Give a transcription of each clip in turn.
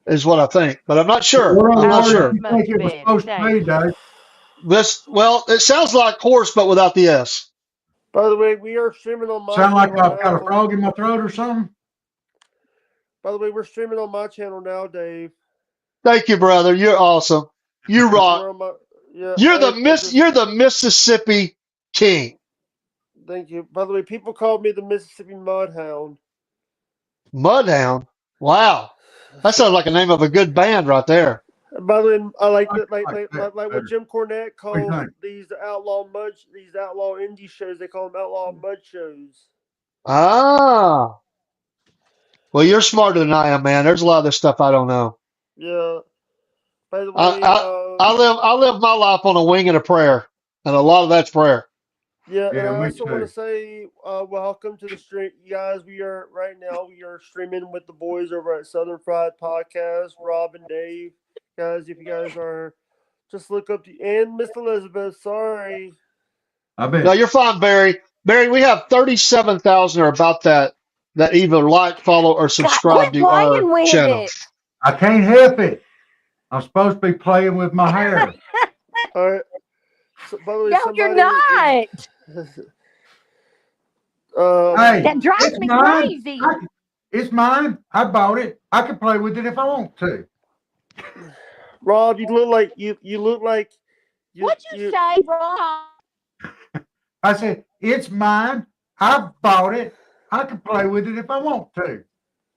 is what I think, but I'm not sure. What I'm other not word Oh, did it sure. you must think it was be. supposed to Thank be, you. Dave? Well, it sounds like horse, but without the S. By the way, we are streaming on my Sound like channel I've got a now. frog in my throat or something? By the way, we're streaming on my channel now, Dave. Thank you, brother. You're awesome. You rock. We're on my yeah. I just You're the Mississippi King. thank you. By the way, people called me the Mississippi Mudhound. Mudhound. Wow. That sounds like a name of a good band right there. By the way, I like I that, like that like what better. Jim Cornette What do you called think? these outlaw indie shows. They call them outlaw mud shows. Ah. Well, you're smarter than I am, man. There's a lot of this stuff I don't know. Yeah. By the I way, I, I live my life on a wing and a prayer, and a lot of that's prayer. yeah, and Yeah, I me also want to too. say, welcome to the stream, you guys. We are streaming with the boys over at Southern Fried Podcast, Rob and Dave. Guys, if you guys are, just look up and Miss Elizabeth. Sorry, I No, bet. you're fine, Barry. Barry, we have 37,000 or about that either like, follow, or God, subscribe quit to our playing with channel. it. I can't help it. I'm supposed to be playing with my hair. all right. So, by the way, No, you're somebody not. is. Hey, That drives it's me mine. crazy. It's mine. I bought it. I can play with it if I want to. Rob, you look like you look like What'd you say, Rob? I said, it's mine. I bought it. I can play with it if I want to.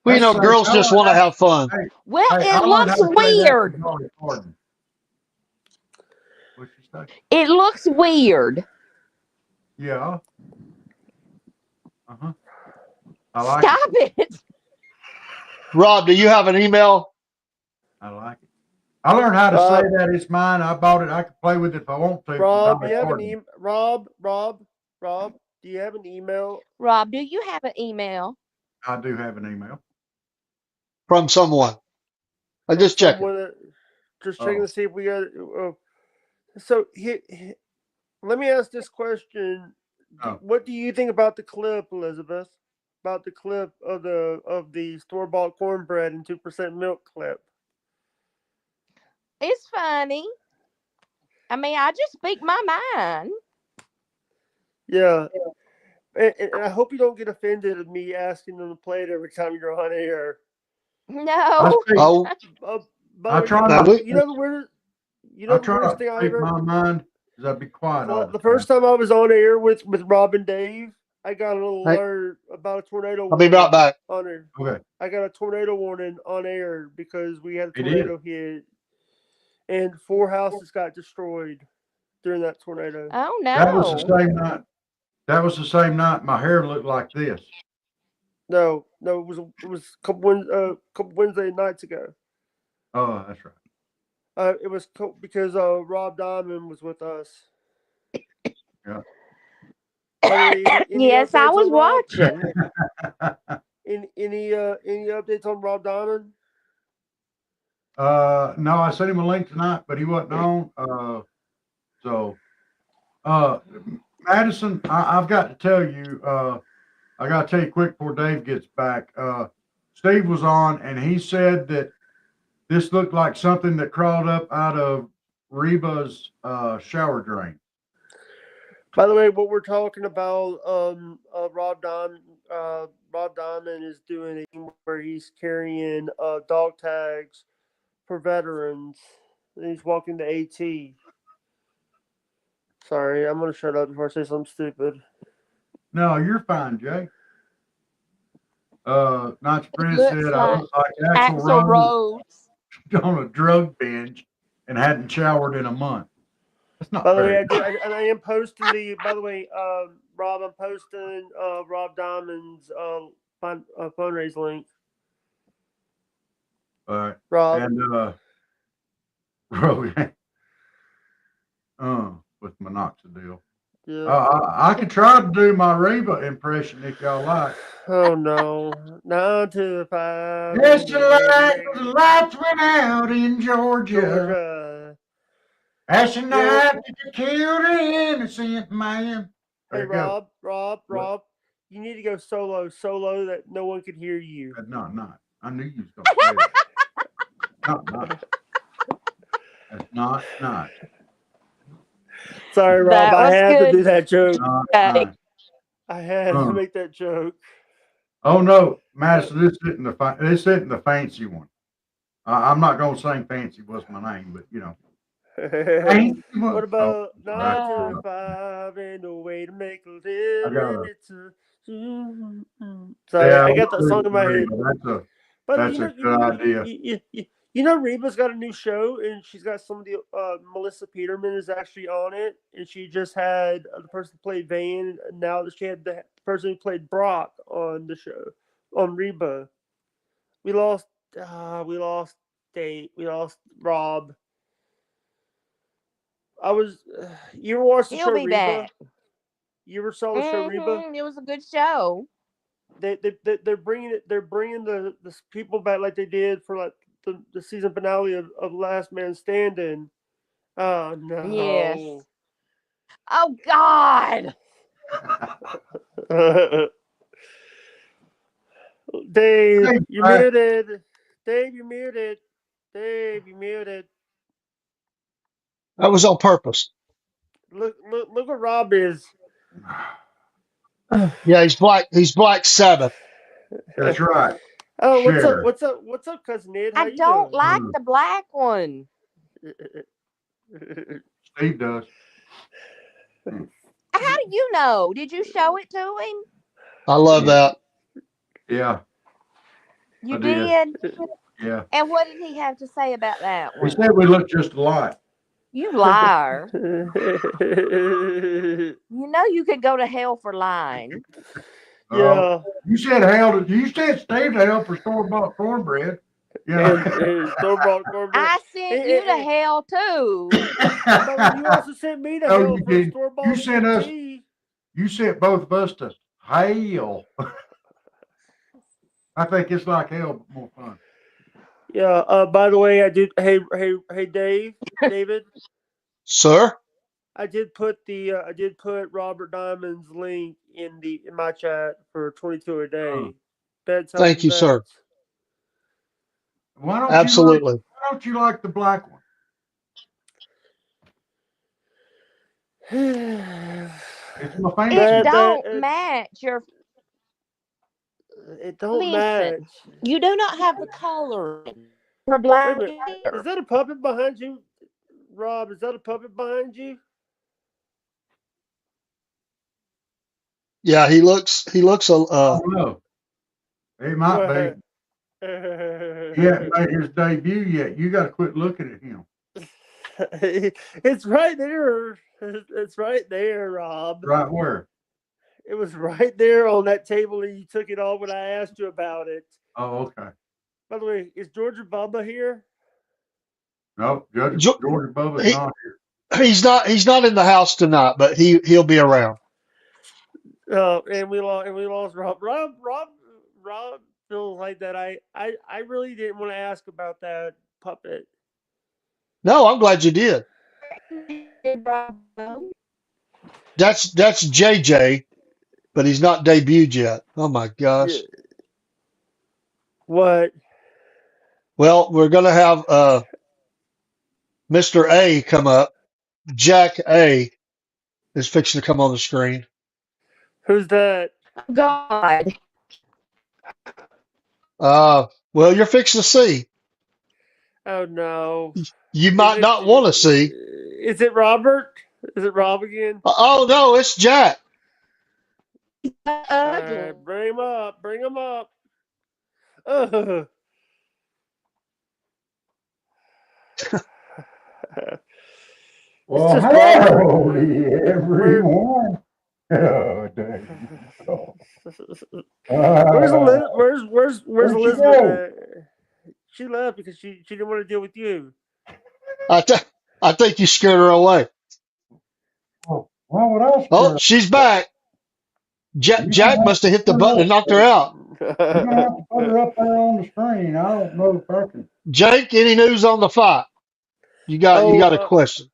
Well, That's the same. girls I just learned want to how. have fun. Hey, Well, hey, it I learned how looks to say that weird. from Dolly Parton. What's she say? It looks weird. Yeah. Uh-huh. I like it. Stop it. Rob, do you have an email? I like it. I learned how to say Rob. that it's mine. I bought it. I can play with it if I want to. From Rob, Dolly you have an Parton. Rob, do you have an email? Rob, do you have an email? I do have an email. From someone. I From just checking. someone that just checking to Oh, see if we got. So let me ask this question: oh. What do you think about the clip, Elizabeth? About the clip of the store bought cornbread and 2% milk clip? It's funny. I mean, I just speak my mind. Yeah, and I hope you don't get offended at me asking them to play it every time you're on air. I No. speak. Oh, Uh, by the I way, try now not. we, you know the weirdest, I try not to thing I've speak ever. my mind because I be quiet all The the time. first time I was on air with Rob and Dave, I got an hey, alert about a tornado I'll be right warning back. on air. Okay. I got a tornado warning on air because we had a It is. tornado hit, and 4 houses got destroyed during that tornado. Oh, That was the no. same night. That was the same night my hair looked like this. No, it was couple Wednesday nights ago. Oh, that's right. It was because Rob Diamond was with us. Yeah. By the way, any Yes, I updates was on Rob? watching. Any updates on Rob Diamond? No, I sent him a link tonight, but he wasn't on. So, uh, Madison, I've got to tell you, I got to tell you quick before Dave gets back. Steve was on, and he said that this looked like something that crawled up out of Reba's shower drain. By the way, what we're talking about, Rob Diamond is doing a thing where he's carrying dog tags for veterans. And he's walking the AT. Sorry, I'm gonna shut up before I say something stupid. No, you're fine, Jay. Nazi It Prince looks said I like look like Axel Axel Rose Rose. on a drug binge and hadn't showered in a month. That's not By the way, very nice. I am posting the. By the way, Rob, I'm posting Rob Diamond's fundraise link. All right. Rob, And Rogan, with minoxidil. yeah. I could try to do my Reba impression if y'all like. Oh no, 9 to 5. Yes, July, the lights went out in Georgia. Georgia. That's the Yo, night that you killed an innocent man. There hey you go. Rob, you need to go solo that no one could hear you. No, I'm not. I knew you was going to say that. not nice. That's not nice. Sorry, Rob. That I was had to good. do that joke. Not Okay. nice. I had to make that joke. Oh no, Madison, this isn't the fancy one. I'm not gonna sing "Fancy" was my name, but you know, fancy one. What about Oh, 9 Oh. to 5 and a way to make a I got living? a It's a... Sorry, yeah. I got that song in my head. By the way, That's a good idea. you know, Reba's got a new show, and she's got some of the Melissa Peterman is actually on it, and she just had the person who played Vane, and now that she had the person who played Brock on the show on Reba. We lost Dave, we lost Rob. I was you ever watched the He'll show be Reba? back. You ever saw the show Reba? It was a good show. They're bringing the people back like they did for like the season finale of Last Man Standing. Oh no. Yes. Oh God. Dave, Hey, you're muted. Dave, you're muted. Dave, you're muted. That was on purpose. Look what Rob is. Yeah, he's Black Sabbath. That's right. Oh, Share. what's up, cousin Ed? How I you don't doing? like the black one. Steve does. How do you know? Did you show it to him? I love that. Yeah, You I did. did? Yeah. And what did he have to say about that He one? said we look just alike. You liar. You know you could go to hell for lying. Yeah. You said hell. You said Steve to hell for store-bought cornbread. Yeah. And store-bought cornbread. I sent you to hell too. But you also sent me to No, hell you for didn't. store-bought You sent us. tea. You sent both of us to hell. I think it's like hell, but more fun. Yeah. By the way, I did. Hey, David. Sir? I did put Robert Diamond's link in my chat for 22 a day. Beds, Thank you, sir. vets. Why Absolutely. don't you like the black one? It's my favorite. It don't match your. It don't Listen, match. you do not have the color for black Wait a minute. hair. Is that a puppet behind you, Rob? Is that a puppet behind you? Yeah, he looks I don't know. It might be. He hasn't made his debut yet. You got to quit looking at him. It's right there. It's right there, Rob. Right where? It was right there on that table, and you took it off when I asked you about it. Oh, okay. By the way, is Georgia Bubba here? No, Georgia Bubba's not here. he's not in the house tonight, but he'll be around. And we lost Rob. Rob feels like that. I really didn't want to ask about that puppet. No, I'm glad you did. That's JJ, but he's not debuted yet. Oh my gosh. Yeah. What? Well, we're gonna have Mr. A come up. Jack A is fixing to come on the screen. Who's that? God. Well, you're fixing to see. Oh no. You might not want to see. Is it Robert? Is it Rob again? Oh no, it's Jack. Bring him up. Bring him up. Well, hello, everyone. Oh, dang. Where's Elizabeth? She left because she didn't want to deal with you. I think you scared her away. Oh, why would I scare Oh, her? she's back. Jack must have hit the button and knocked her out. You're gonna have to put her up there on the screen. I don't know if I can. Jake, any news on the fight? You got a question.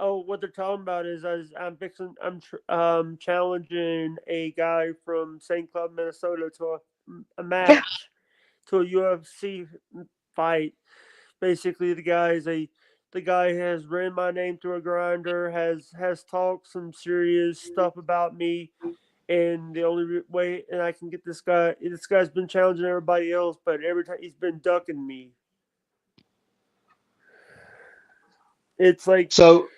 Oh, what they're talking about is I'm challenging a guy from St. Cloud, Minnesota to a match, to a UFC fight. basically the guy has ran my name through a grinder, has talked some serious stuff about me, and the only way and I can get this guy's been challenging everybody else, but every time he's been ducking me. It's like So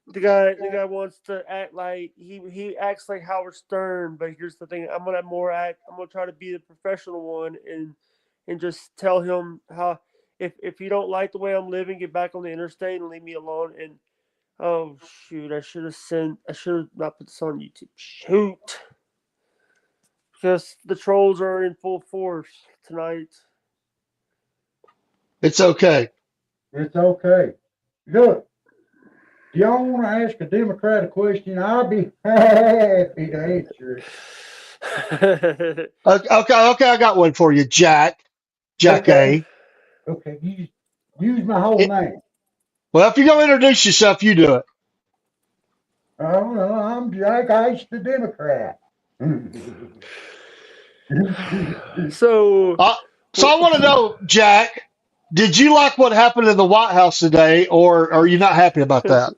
the guy wants to act like he acts like Howard Stern, but here's the thing: I'm gonna try to be the professional one and just tell him how if you don't like the way I'm living, get back on the interstate and leave me alone. And oh shoot, I should have not put this on YouTube. Shoot, because the trolls are in full force tonight. it's okay. It's okay. Look, do y'all want to ask a Democrat a question? I'll be happy to answer it. Okay, I got one for you, Jack. Jack Okay. A. Okay, use my whole It- name. well, if you're gonna introduce yourself, you do it. Oh no, I'm Jack Ice, the Democrat. So So I want to know, Jack, did you like what happened in the White House today, or are you not happy about that?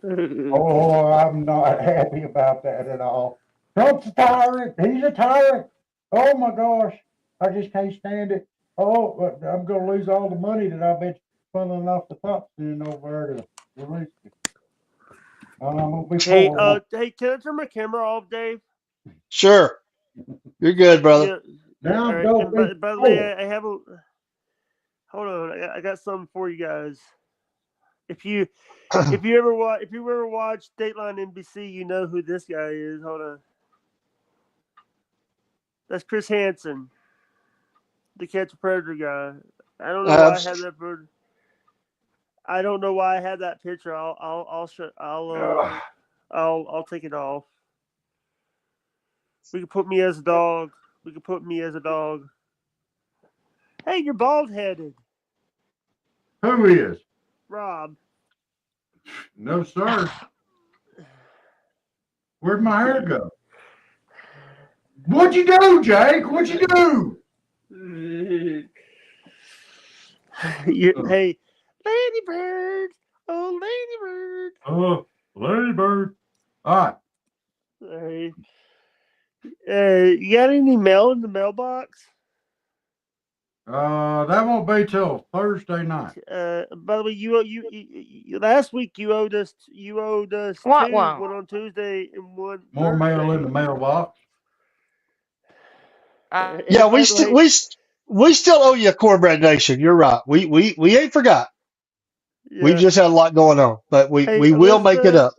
Oh, I'm not happy about that at all. Trump's a tyrant. He's a tyrant. Oh my gosh, I just can't stand it. Oh, but I'm going to lose all the money that I've been funneling off the top spending over there to release it. I'm gonna be hey, poor. can I turn my camera off, Dave? Sure, you're good, brother. Yeah. Now All I'm right. going And to be by the way, poor. I have a. Hold on, I got something for you guys. If you ever watch Dateline NBC, you know who this guy is. Hold on. That's Chris Hansen, the Catch a Predator guy. I don't know why I had that bird. I don't know why I had that picture. I'll take it off. We can put me as a dog. Hey, you're bald headed. Who is? Rob. No, sir. Where'd my hair go? What'd you do, Jake? What'd you do? Hey, Ladybird. Oh, Ladybird. Oh, Ladybird. All right. You got any mail in the mailbox? That won't be till Thursday night. By the way, you last week you owed us What two, one? one on Tuesday and one More mail Thursday. in the mailbox. Yeah, And by the way, we still owe you a Cornbread Nation. You're right. We ain't forgot. We've yeah. just had a lot going on, but we Hey, will make it up.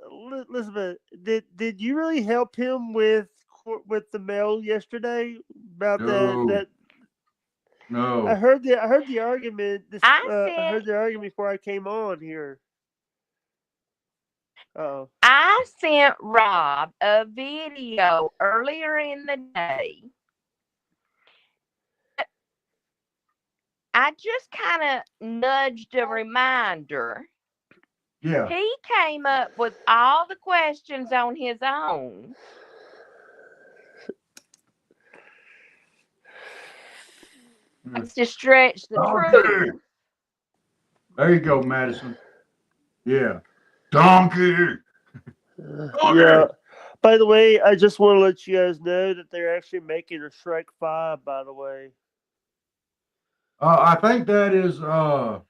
Elizabeth, did you really help him with the mail yesterday about No. that? No. I heard the argument. I I heard the argument before I came on here. Oh. I sent Rob a video earlier in the day. I just kind of nudged a reminder. Yeah. He came up with all the questions on his own. That's to stretch the truth. There you go, Madison. Yeah. Donkey. Yeah. By the way, I just want to let you guys know that they're actually making a Shrek 5, by the way. I think that is and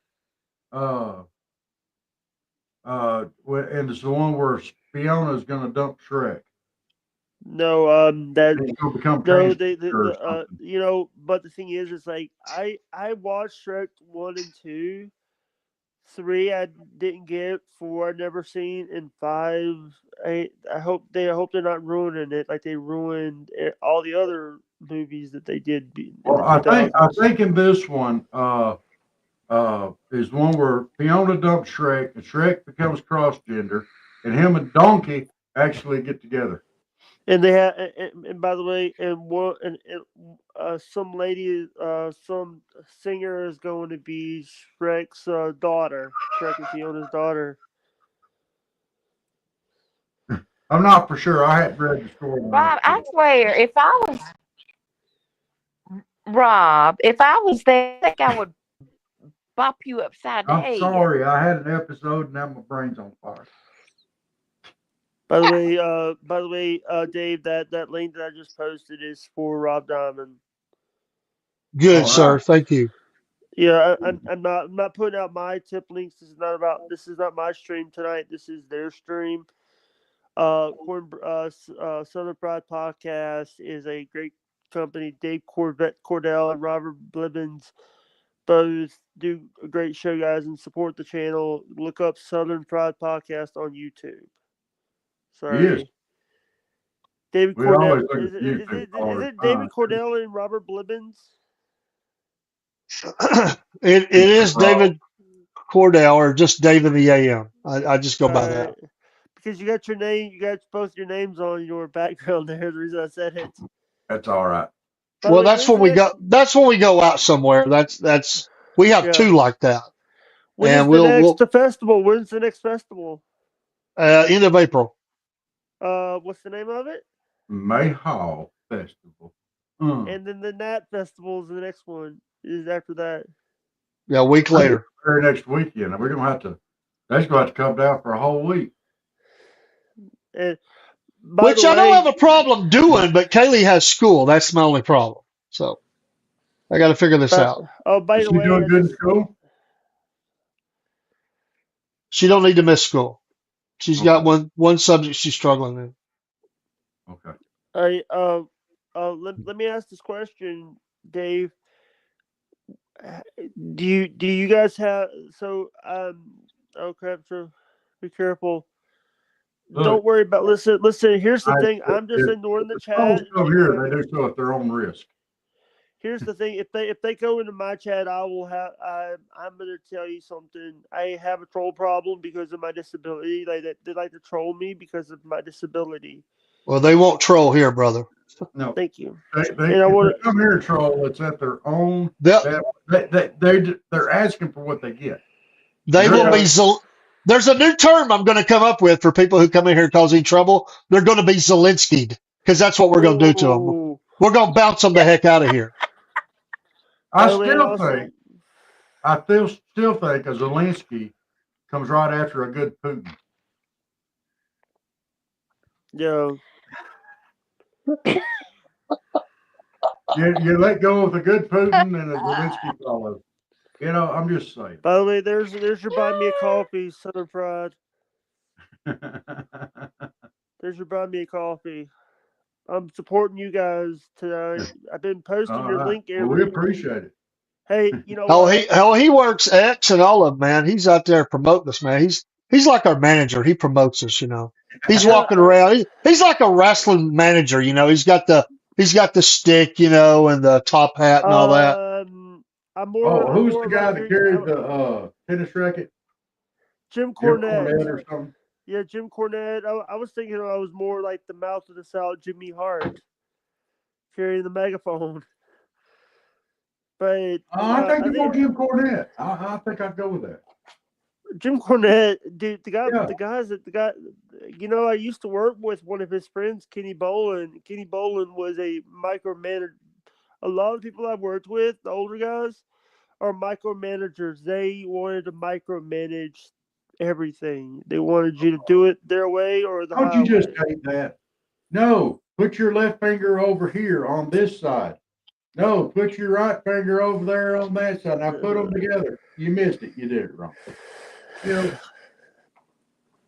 it's the one where Fiona is going to dump Shrek. No, that He's going to become no, but the thing is, it's like I watched Shrek 1 and 2, 3 I didn't get, 4 I never seen, and 5 I hope they're not ruining it like they ruined all the other movies that they did in the 2000s. I think in this one is one where Fiona dumps Shrek and Shrek becomes cross-gender and him and Donkey actually get together. And they have, and by the way, some lady, some singer is going to be Shrek's daughter, Shrek and Fiona's daughter. I'm not for sure. I hadn't read the story. Rob, I swear, if I was there, I think I would bop you upside the I'm head. sorry. I had an episode and now my brain's on fire. By the way, Dave, that link that I just posted is for Rob Diamond. Good, All sir. right. Thank you. Yeah, I'm not putting out my tip links. This is not my stream tonight. This is their stream. Southern Pride Podcast is a great company. Dave Cordell and Robert Blibbins both do a great show, guys, and support the channel. Look up Southern Pride Podcast on YouTube. He is. Sorry. David We Cordell. always look Is at it, YouTube is all it, is the it David time. Cordell and Robert Blibbins? It is David Cordell or just Dave in the AM. I just go by that. Because you got both your names on your background there. The reason I said it. That's all right. By the Well, way, that's when's when the we next- go. That's when we go out somewhere. We have Yeah. two like that. When And is the we'll next festival? When's the next festival? end of April. What's the name of it? May Hall Festival. And then the Nat Festival is the next one. Is after that. Yeah, a week later. Very next weekend. They're gonna have to come down for a whole week. And Which I don't have a problem doing, but Kaylee has school. That's my only problem. So I got to figure this out. Oh, by Is the she way, doing good in school? She don't need to miss school. She's got one subject she's struggling in. Okay. Let me ask this question, Dave. Do you guys have oh crap, so be careful. Look, Don't worry about listen, here's the thing. I'm just ignoring the chat. Come here, they do so at their own risk. Here's the thing, if they go into my chat, I'm gonna tell you something. I have a troll problem because of my disability. They like to troll me because of my disability. Well, they won't troll here, brother. No. Thank you. They come here and troll. It's at their own. They're asking for what they get. They will be. There's a new term I'm going to come up with for people who come in here causing trouble. They're going to be Zelensky'd because that's what we're going to do to them. We're going to bounce them the heck out of here. I still think a Zelensky comes right after a good Putin. Yeah. You let go of the good Putin and a Zelensky follows. You know, I'm just saying. By the way, there's your buy me a coffee, Southern Pride. There's your buy me a coffee. I'm supporting you guys tonight. I've been posting your link every we appreciate it. Hey, you know he works X and all of them, man. He's out there promoting us, man. He's like our manager. He promotes us, you know. He's walking around. He's like a wrestling manager, you know. He's got the stick, you know, and the top hat and all that. Who's the guy that carried the tennis racket? Jim Cornette. Jim Cornette or something? Yeah, Jim Cornette. I was thinking I was more like the mouth of the South, Jimmy Hart, carrying the megaphone. But I think more Jim Cornette. I think I'd go with that. Jim Cornette, dude, the guy. You know, I used to work with one of his friends, Kenny Bolin. Kenny Bolin was a micromanager. A lot of people I've worked with, the older guys, are micromanagers. They wanted to micromanage everything. They wanted you to do it their way or the highway. Don't you just hate that? No, put your left finger over here on this side. No, put your right finger over there on that side. Now put them together. You missed it. You did it wrong. You know,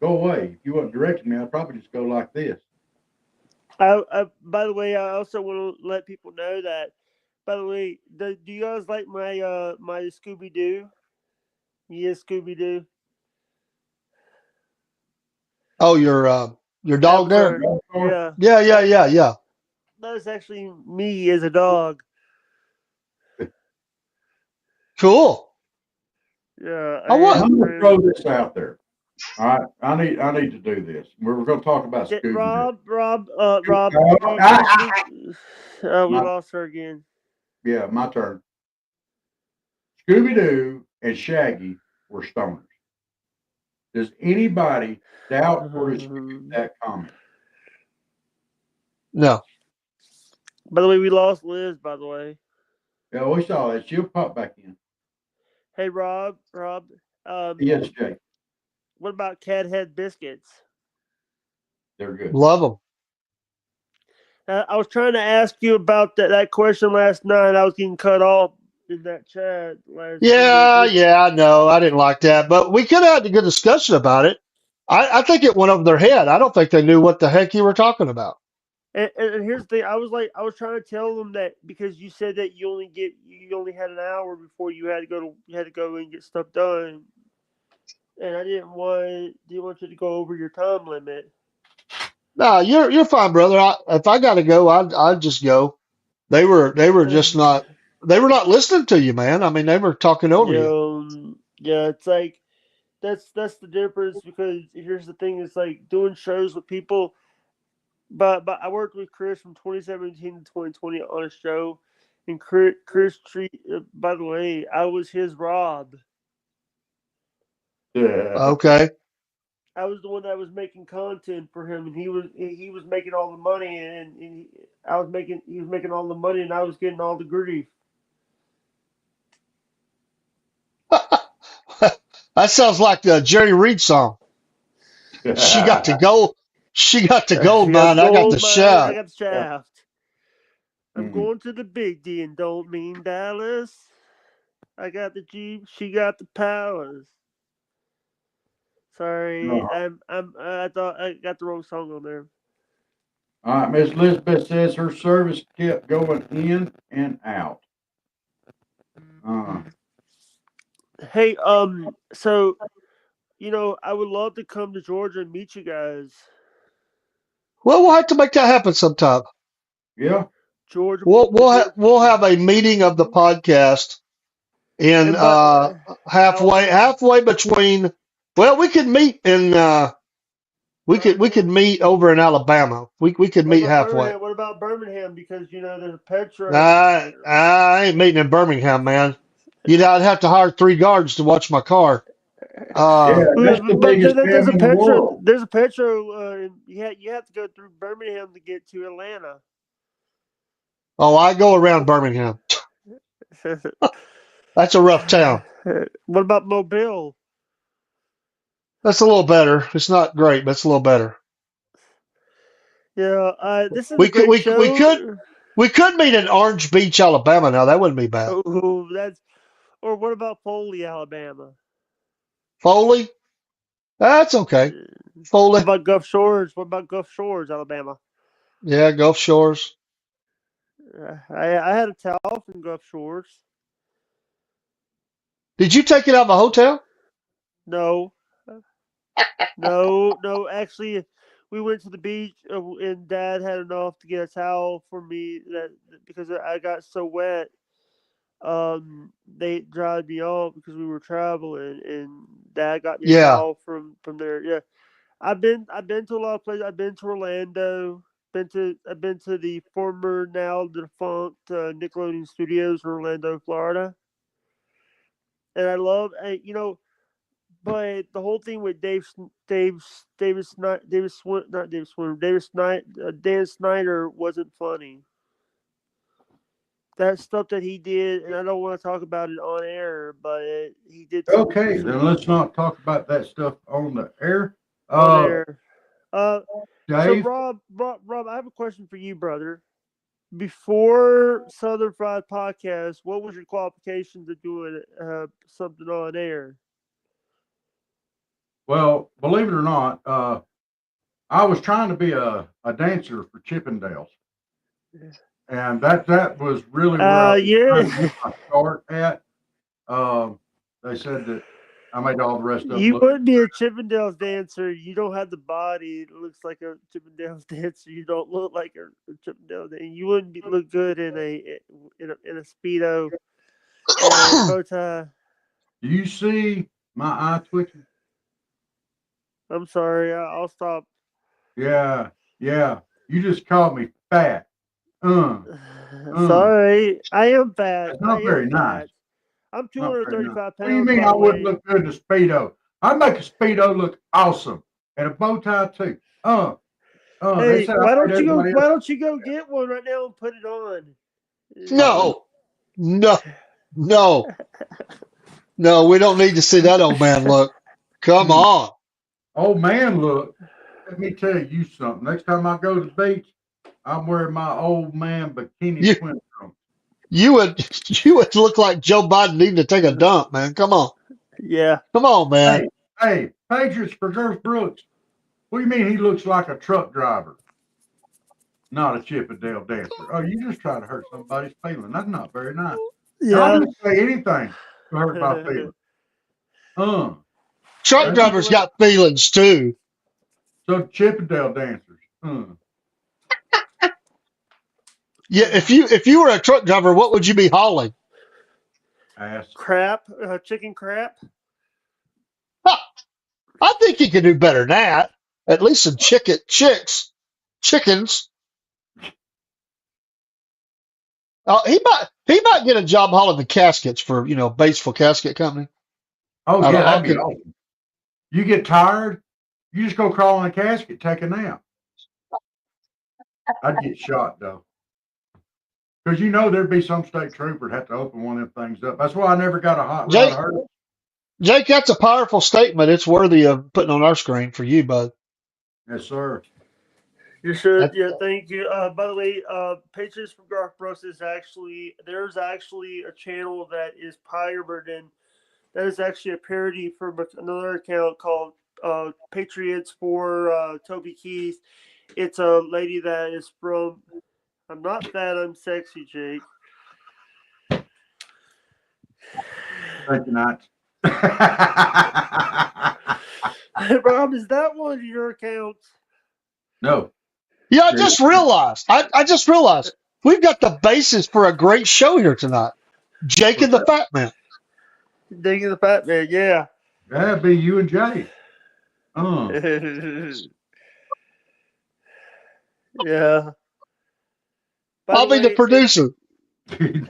go away. If you weren't directing me, I'd probably just go like this. By the way, I also want to let people know that. By the way, do you guys like my my Scooby Doo? Yes, Scooby Doo. Oh, your dog there? Yeah. That is actually me as a dog. Cool. Yeah. I'm going to throw this out there. All right, I need to do this. We're going to talk about Scooby. Rob. We lost her again. Yeah, my turn. Scooby Doo and Shaggy were stoners. Does anybody doubt or dispute that comment? No. By the way, we lost Liz, by the way. Yeah, we saw that. She'll pop back in. Hey, Rob. Yes, Jay. What about cat head biscuits? They're good. Love them. I was trying to ask you about that question last night. I was getting cut off in that chat last. Yeah, I know. I didn't like that, but we could have had a good discussion about it. I think it went over their head. I don't think they knew what the heck you were talking about. And here's the thing. I was trying to tell them that because you said that you only had an hour before you had to go and get stuff done, and I didn't want you to go over your time limit. No, you're fine, brother. If I got to go, I'd just go. They were just not. They were not listening to you, man. I mean, they were talking over you. Yeah, it's like that's the difference because here's the thing. It's like doing shows with people. But I worked with Chris from 2017 to 2020 on a show, and Chris treat. By the way, I was his Rob. Yeah. Okay. I was the one that was making content for him, and he was making all the money, and he was making all the money, and I was getting all the grief. That sounds like the Jerry Reed song. She got the gold. She got the gold She got mine. I got the gold mine. I shaft. got the shaft. I'm Mhm. going to the Big D and don't mean Dallas. I got the Jeep. She got the Palace. Sorry, No. I thought I got the wrong song on there. All right, Miss Elizabeth says her service kept going in and out. Hey, so I would love to come to Georgia and meet you guys. Well, we'll have to make that happen sometime. Yeah. Georgia, We'll have a meeting of the podcast in but halfway between. Well, we could meet in we could meet over in Alabama. We could what meet about halfway. Birmingham? What about Birmingham? Because there's a Petra. I ain't meeting in Birmingham, man. I'd have to hire 3 guards to watch my car. Yeah, that's the But biggest town there's a in the Petra. world. There's a Petro. You have to go through Birmingham to get to Atlanta. Oh, I go around Birmingham. That's a rough town. What about Mobile? That's a little better. It's not great, but it's a little better. Yeah, this is a We could great we could show. we could meet in Orange Beach, Alabama. Now that wouldn't be bad. Oh, or what about Foley, Alabama? Foley, that's okay. What Foley, about Gulf Shores? What about Gulf Shores, Alabama? yeah, Gulf Shores. I had a towel from Gulf Shores. Did you take it out of a hotel? No, no. Actually, we went to the beach, and Dad had enough to get a towel for me that because I got so wet. They dried me off because we were traveling, and Dad got me a Yeah, towel from there. Yeah, I've been to a lot of places. I've been to Orlando. I've been to the former now defunct Nickelodeon Studios in Orlando, Florida, and I love but the whole thing with Dan Snyder wasn't funny. That stuff that he did, and I don't want to talk about it on air, but he did Okay, then let's not talk about that stuff on the air. on air. So Dave, Rob, I have a question for you, brother. Before Southern Fried Podcast, what was your qualifications of doing something on air? well, believe it or not, I was trying to be a dancer for Chippendales, and that was really where I was trying to Yeah. get my start at. They said that I made all the rest of them You look. wouldn't be a Chippendales dancer. You don't have the body. It looks like a Chippendales dancer. You don't look like a Chippendales dancer. You wouldn't look good in a speedo and a bow tie. Do you see my eye twitching? I'm sorry. I'll stop. Yeah, yeah. You just called me fat. Uh, Sorry, I am fat. That's I not very am nice. fat. I'm Not very 235 nice. pounds. What do you mean by I the wouldn't way. look good in a speedo? I'd make a speedo look awesome and a bow tie too. They Hey, said why I don't made you go? everybody Why else. don't you go get one right now and put it on? no, no, no. No, we don't need to see that old man look. Come on. Oh man, look. Let me tell you something. Next time I go to the beach, I'm wearing my old man bikini You swim trunks. you would you would look like Joe Biden needing to take a dump, man. Come on. Yeah. Come on, man. Hey, Patriots for Girth Brooks. What do you mean he looks like a truck driver? Not a Chippendale dancer. Oh, you just try to hurt somebody's feeling. That's not very nice. And I Yeah. didn't say anything to hurt my feelings. Truck That's drivers got feelings too. so Chippendale dancers. Yeah, if you were a truck driver, what would you be hauling? Ass. Crap. Chicken crap. Huh, I think he could do better than that. At least some chickens. He might get a job hauling the caskets for Batesville Casket Company. Oh Out yeah, of that'd be Ogden. awesome. You get tired, you just go crawl in a casket, take a nap. I'd get shot though. Because there'd be some state trooper that have to open one of them things up. That's why I never got a hot rod Jake, hurt. Jake, that's a powerful statement. It's worthy of putting on our screen for you, bud. Yes, sir. You should. That, Yeah, thank you. By the way, Patriots from Garth Brooks there's actually a channel that is pirated, and that is actually a parody from another account called Patriots for Toby Keith. It's a lady that is from. I'm not fat. I'm sexy, Jake. Thank you, not. Rob, is that one of your accounts? No. yeah, I just realized. I just realized we've got the basis for a great show here tonight. Jake and the Fat Man. Digging the Fat Man, yeah. That'd be you and Jay. Yeah. By I'll be the way, producer. Hey,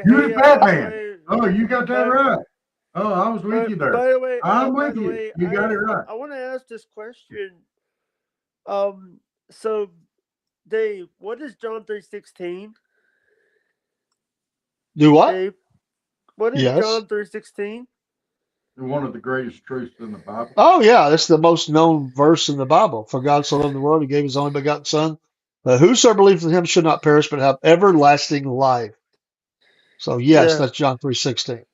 you're the Fat Man. hey, Oh, you got that right. Oh, I was with you there. By the way, I'm with you. You got it right. I want to ask this question. So Dave, what is John 3:16? Do what? Dave, what is Yes. John 3:16? One of the greatest truths in the Bible. Oh, yeah, that's the most known verse in the Bible. For God so loved the world, he gave his only begotten Son. Whosoever believes in him should not perish, but have everlasting life. So, yes, Yeah. that's John 3:16.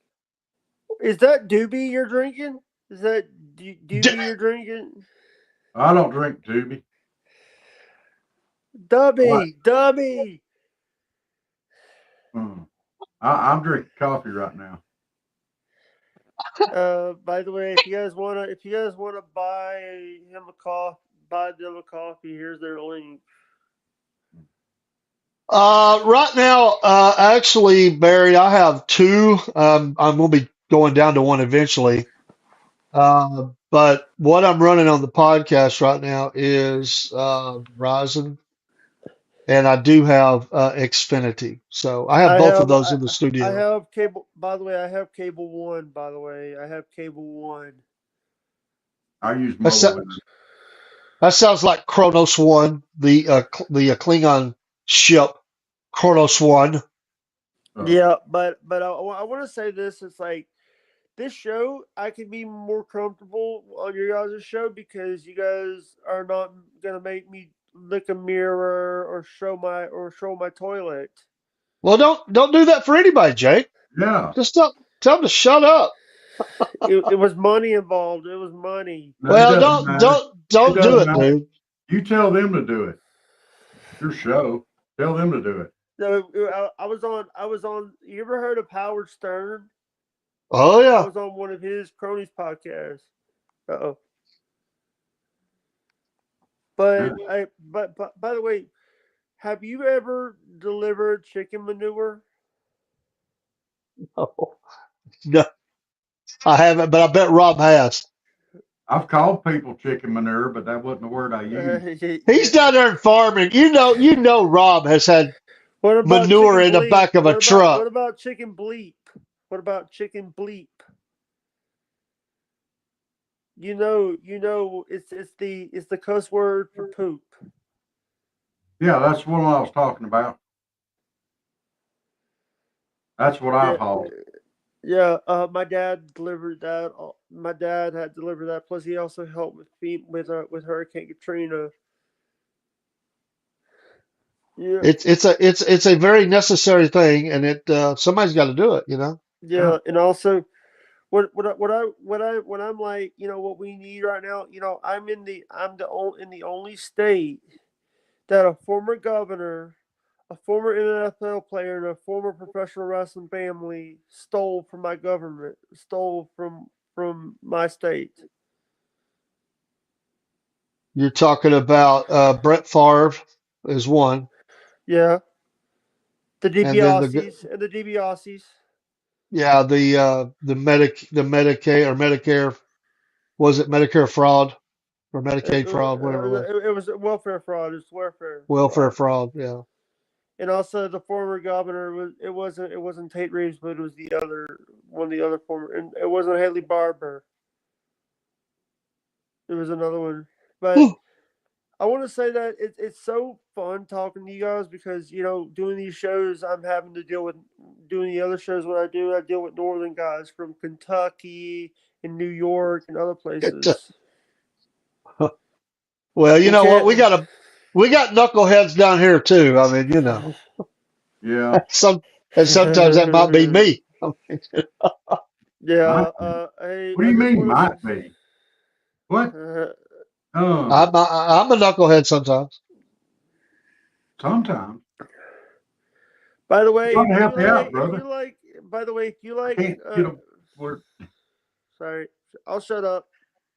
Is that doobie you're drinking? Is that doobie you're drinking? I don't drink doobie. Dubby. I'm drinking coffee right now. By the way, if you guys wanna buy them a coffee, here's their link. Right now, actually, Barry, I have two. I'm going to be going down to one eventually. But what I'm running on the podcast right now is Ryzen, and I do have Xfinity. So I have both of those in the I studio. have cable. By the way, I have cable one. By the way, I have cable one. I use That, that sounds like Kronos One, the Klingon ship, Kronos One. Yeah, but I want to say this. It's like this show, I can be more comfortable on your guys' show because you guys are not gonna make me lick a mirror or show my toilet. Well, don't do that for anybody, Jake. Yeah. Just tell them to shut up. It was money involved. It was money. No, Well, don't do it, dude. You tell them to do it. Your show. Tell them to do it. No, I was on. You ever heard of Howard Stern? Oh I yeah. was on one of his cronies podcasts. Uh-oh. But by the way, have you ever delivered chicken manure? Oh, no, I haven't, but I bet Rob has. I've called people chicken manure, but that wasn't the word I used. He's down there in farming. You know Rob has had What about manure in chicken the bleep? back of a truck. What about chicken bleep? What about chicken bleep? You know, it's the cuss word for poop. Yeah, that's what I was talking about. That's what I've hauled. Yeah, my dad delivered that. My dad had delivered that. Plus, he also helped with Hurricane Katrina. Yeah, It's a very necessary thing, and somebody's got to do it. You know. yeah, and also when I'm like, what we need right now. I'm the only state that a former governor, a former NFL player, and a former professional wrestling family stole from my government, stole from my state. You're talking about Brett Favre is one, Yeah, the and then the DiBiase's and the DiBiase's. yeah the Medicaid or Medicare, was it Medicare fraud or Medicaid fraud, whatever it was, It was welfare fraud. It's welfare welfare fraud. fraud. Yeah. And also the former governor it wasn't Tate Reeves, but it was the other one of the other former, and it wasn't Haley Barber. It was another one. But Whew. I want to say that it's so fun talking to you guys because doing these shows, I'm having to deal with doing the other shows. What I deal with northern guys from Kentucky and New York and other places. Well, you And know what? can't. We got knuckleheads down here too. I mean, Yeah. and sometimes that might be me. Yeah. Hey, What do I you just mean want might be? What? to. I'm a knucklehead sometimes. Sometimes. By the way, Trying to help you out, brother. if you I like, can't get a word. sorry, I'll shut up.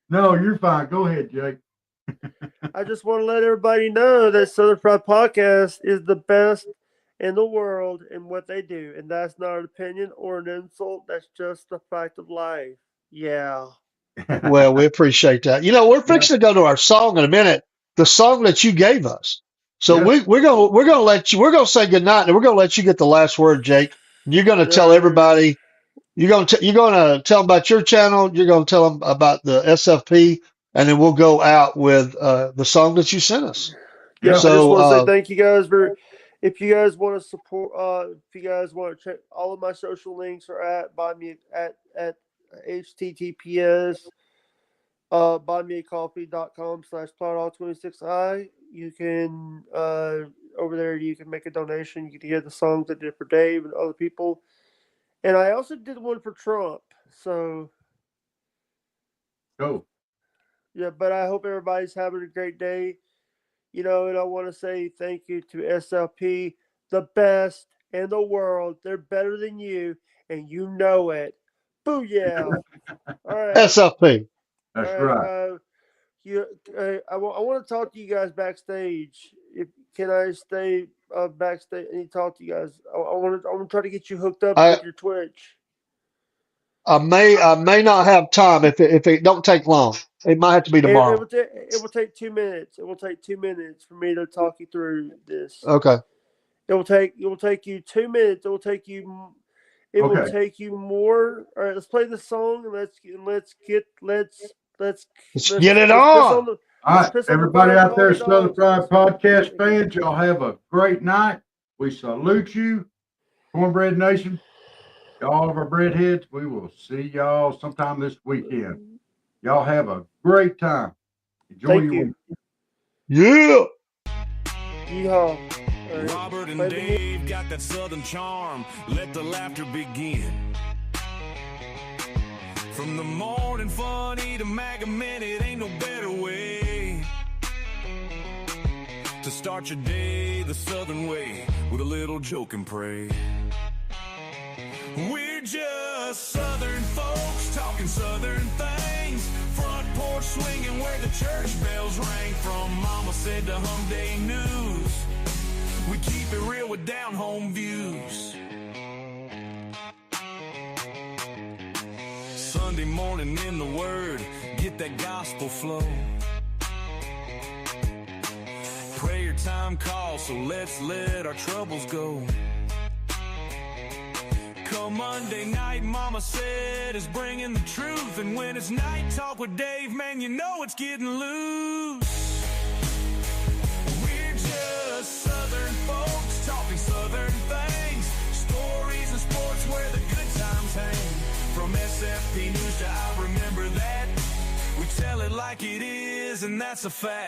No, you're fine. Go ahead, Jake. I just want to let everybody know that Southern Fried Podcast is the best in the world in what they do, and that's not an opinion or an insult. That's just the fact of life. Yeah. Well, we appreciate that. We're fixing to go to our song in a minute. The song that you gave us. So Yeah. we're gonna say goodnight, and we're gonna let you get the last word, Jake. You're gonna tell everybody. You're gonna tell them about your channel. You're gonna tell them about the SFP, and then we'll go out with the song that you sent us. Yeah, Yeah. I just want to say So thank you guys for. If you guys want to support, if you guys want to check, all of my social links are at buy me at https buymeacoffee.com/plotall26i. You can over there you can make a donation. You can hear the songs I did for Dave and other people, and I also did one for Trump. So Go. yeah, but I hope everybody's having a great day. And I want to say thank you to SLP, the best in the world. They're better than you, and you know it. Booyah! All right, SFP. That's all right. right. I want to talk to you guys backstage. Can I stay backstage and talk to you guys? I want to try to get you hooked up I with your Twitch. I may not have time if it don't take long. It might have to be tomorrow. It will take 2 minutes. It will take 2 minutes for me to talk you through this. Okay. It will take you 2 minutes. It will take you more. All right, let's play the song and let's get it let's piss on on. the All let's right. piss on the Everybody burner out there, coffee Southern dogs. Fried Podcast fans, y'all have a great night. We salute you, Cornbread Nation. Y'all of our breadheads, we will see y'all sometime this weekend. Y'all have a great time. Enjoy Thank your you. week. Yeah. Yeehaw. All right, Robert and play the music. Dave got that southern charm. Let the laughter begin. From the morning funny to MAGA minute, ain't no better way to start your day the southern way with a little joke and pray. We're just southern folks talking southern things. Front porch swinging where the church bells rang. From mama said to hum day news, we keep it real with down home views. Sunday morning in the Word, get that gospel flow. Prayer time calls, so let's let our troubles go. Come Monday night, mama said is bringing the truth. And when it's night talk with Dave, man, you know it's getting loose. We're just southern folks talking southern things. Stories and sports where the good times hang. SFP News, I remember that. We tell it like it is, and that's a fact.